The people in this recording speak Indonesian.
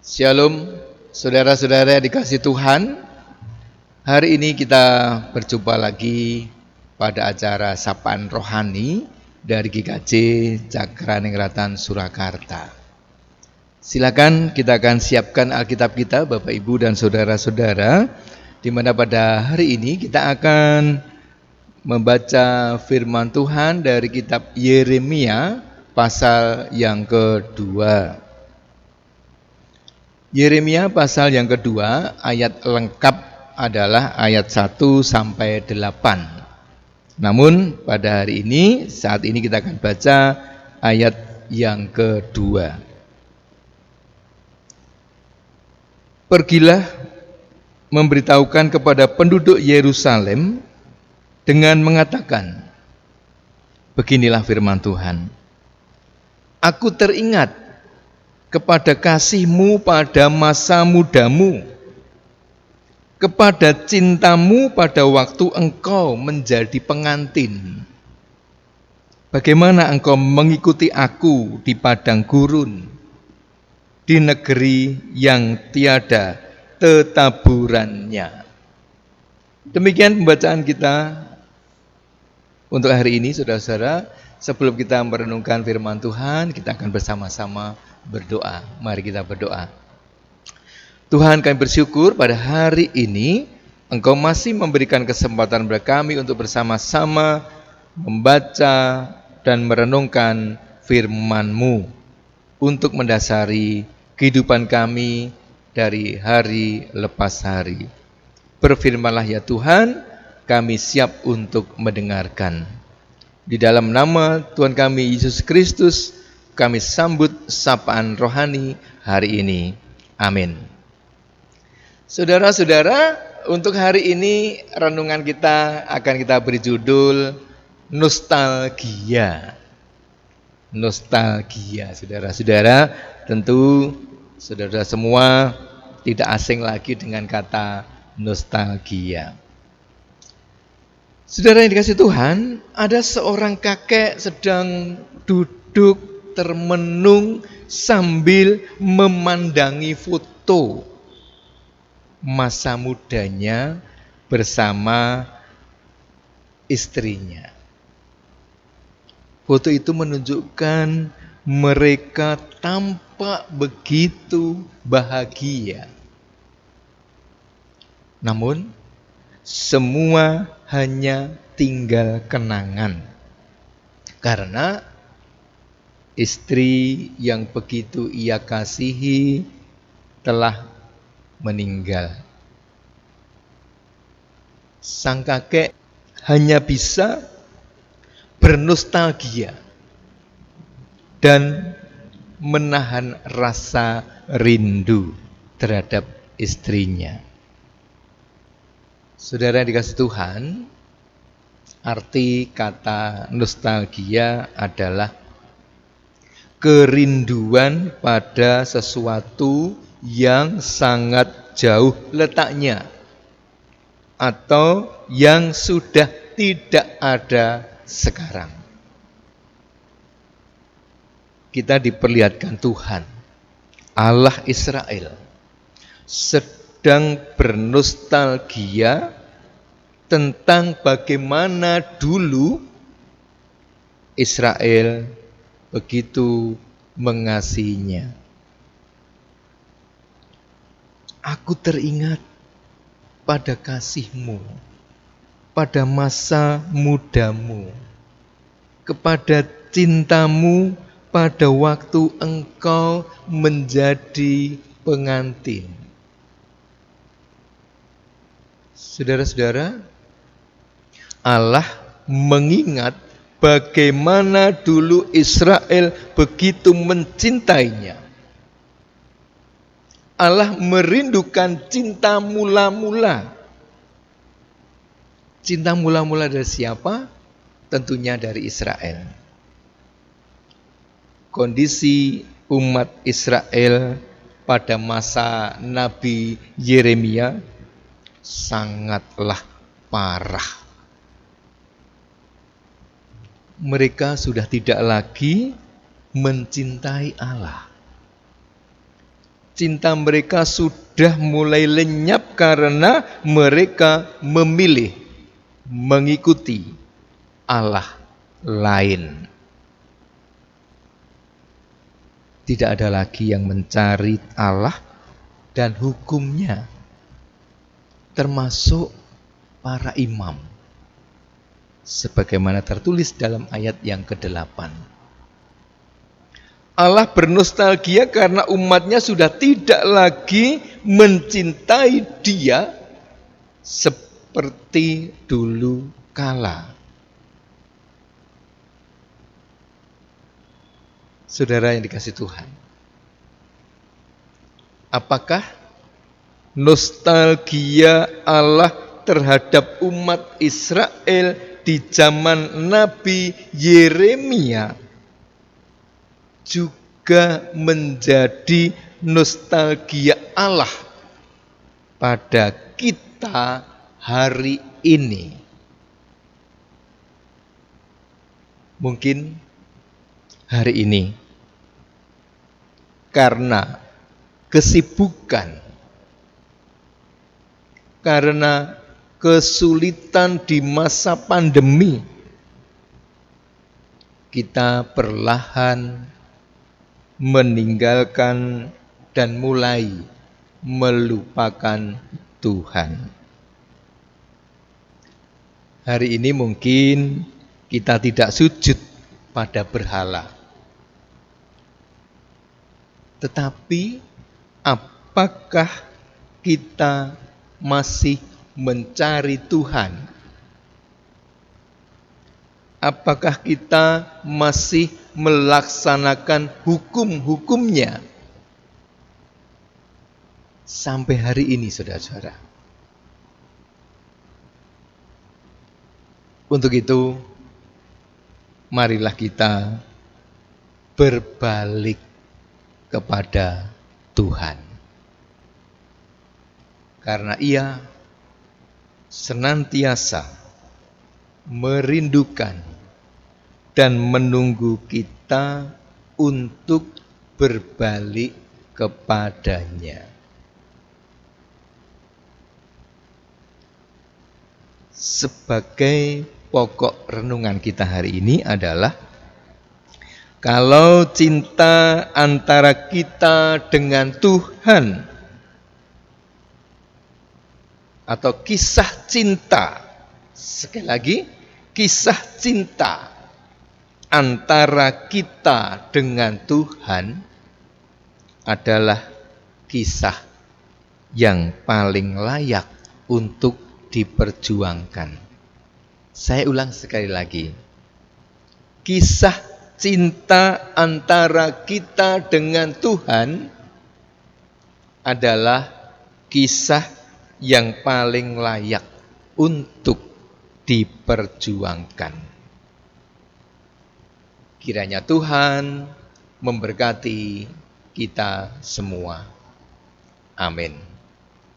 Shalom, saudara-saudara yang dikasih Tuhan. Hari ini kita berjumpa lagi pada acara Sapaan Rohani dari GKJ Cakraningrat Surakarta. Silakan kita akan siapkan Alkitab kita, Bapak Ibu dan saudara-saudara, di mana pada hari ini kita akan membaca firman Tuhan dari kitab Yeremia pasal yang kedua. Yeremia pasal yang kedua, ayat lengkap adalah ayat 1 sampai 8. Namun pada hari ini, saat ini kita akan baca ayat yang kedua. Pergilah memberitahukan kepada penduduk Yerusalem dengan mengatakan, beginilah firman Tuhan. Aku teringat kepada kasihmu pada masa mudamu, kepada cintamu pada waktu engkau menjadi pengantin. Bagaimana engkau mengikuti aku di padang gurun, di negeri yang tiada tetaburannya. Demikian pembacaan kita untuk hari ini, saudara-saudara. Sebelum kita merenungkan firman Tuhan, kita akan bersama-sama berdoa. Mari kita berdoa. Tuhan, kami bersyukur pada hari ini Engkau masih memberikan kesempatan kepada kami untuk bersama-sama membaca dan merenungkan firman-Mu untuk mendasari kehidupan kami dari hari lepas hari. Berfirmanlah ya Tuhan, kami siap untuk mendengarkan. Di dalam nama Tuhan kami Yesus Kristus, kami sambut sapaan rohani hari ini. Amin. Saudara-saudara, untuk hari ini renungan kita akan kita beri judul Nostalgia. Nostalgia, saudara-saudara. Tentu saudara semua tidak asing lagi dengan kata nostalgia. Saudara yang dikasih Tuhan, ada seorang kakek sedang duduk termenung sambil memandangi foto masa mudanya bersama istrinya. Foto itu menunjukkan mereka tampak begitu bahagia. Namun, semua hanya tinggal kenangan. Karena istri yang begitu ia kasihi telah meninggal. Sang kakek hanya bisa bernostalgia dan menahan rasa rindu terhadap istrinya. Saudara yang dikasih Tuhan, arti kata nostalgia adalah kerinduan pada sesuatu yang sangat jauh letaknya atau yang sudah tidak ada sekarang. Kita diperlihatkan Tuhan, Allah Israel, sedang bernostalgia tentang bagaimana dulu Israel begitu mengasihinya. Aku teringat pada kasihmu, pada masa mudamu, kepada cintamu pada waktu engkau menjadi pengantin. Saudara-saudara, Allah mengingat bagaimana dulu Israel begitu mencintainya. Allah merindukan cinta mula-mula. Cinta mula-mula dari siapa? Tentunya dari Israel. Kondisi umat Israel pada masa Nabi Yeremia sangatlah parah. Mereka sudah tidak lagi mencintai Allah. cinta mereka sudah mulai lenyap karena mereka memilih mengikuti Allah lain. Tidak ada lagi yang mencari Allah dan hukumnya, termasuk para imam. Sebagaimana tertulis dalam ayat yang ke-8. Allah bernostalgia karena umatnya sudah tidak lagi mencintai Dia seperti dulu kala. Saudara yang dikasihi Tuhan, apakah nostalgia Allah terhadap umat Israel di zaman Nabi Yeremia juga menjadi nostalgia Allah pada kita hari ini? Mungkin hari ini karena kesibukan, karena kesulitan di masa pandemi, kita perlahan meninggalkan dan mulai melupakan Tuhan. Hari ini mungkin kita tidak sujud pada berhala. Tetapi apakah kita masih mencari Tuhan? Apakah kita masih melaksanakan hukum-hukumnya? Sampai hari ini, saudara-saudara. Untuk itu, marilah kita berbalik kepada Tuhan. Karena Ia senantiasa merindukan dan menunggu kita untuk berbalik kepadanya. Sebagai pokok renungan kita hari ini adalah kalau cinta antara kita dengan Tuhan atau kisah cinta, sekali lagi, kisah cinta antara kita dengan Tuhan adalah kisah yang paling layak untuk diperjuangkan. Saya ulang sekali lagi. Kisah cinta antara kita dengan Tuhan adalah kisah yang paling layak untuk diperjuangkan. Kiranya Tuhan memberkati kita semua. Amin.